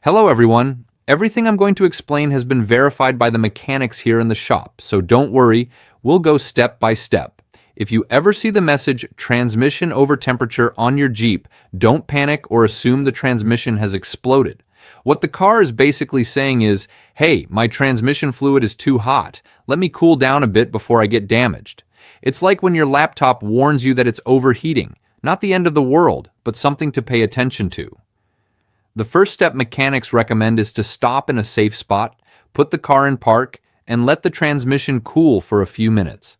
Hello everyone. Everything I'm going to explain has been verified by the mechanics here in the shop, so don't worry, we'll go step by step. If you ever see the message transmission over temperature on your Jeep, don't panic or assume the transmission has exploded. What the car is basically saying is, hey, my transmission fluid is too hot. Let me cool down a bit before I get damaged. It's like when your laptop warns you that it's overheating. Not the end of the world, but something to pay attention to. The first step mechanics recommend is to stop in a safe spot, put the car in park, and let the transmission cool for a few minutes.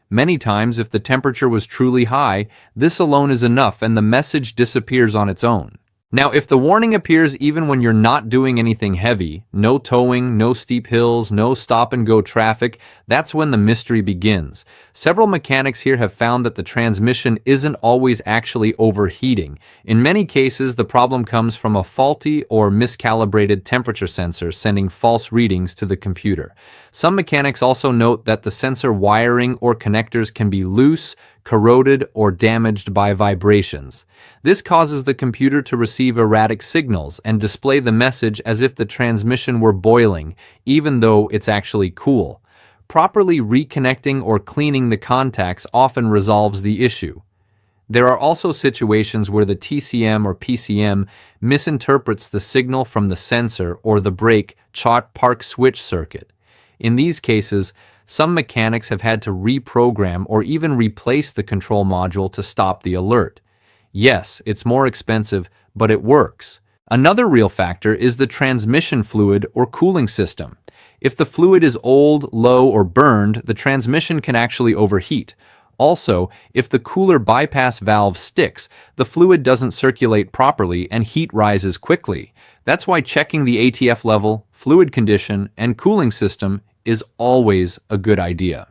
Many times, if the temperature was truly high, this alone is enough and the message disappears on its own. Now, if the warning appears even when you're not doing anything heavy, no towing, no steep hills, no stop-and-go traffic, that's when the mystery begins. Several mechanics here have found that the transmission isn't always actually overheating. In many cases, the problem comes from a faulty or miscalibrated temperature sensor sending false readings to the computer. Some mechanics also note that the sensor wiring or connectors can be loose, corroded, or damaged by vibrations. This causes the computer to receive erratic signals and display the message as if the transmission were boiling, even though it's actually cool. Properly reconnecting or cleaning the contacts often resolves the issue. There are also situations where the TCM or PCM misinterprets the signal from the sensor or the brake park switch circuit. In these cases, some mechanics have had to reprogram or even replace the control module to stop the alert. Yes, it's more expensive, but it works. Another real factor is the transmission fluid or cooling system. If the fluid is old, low, or burned, the transmission can actually overheat. Also, if the cooler bypass valve sticks, the fluid doesn't circulate properly and heat rises quickly. That's why checking the ATF level, fluid condition, and cooling system is always a good idea.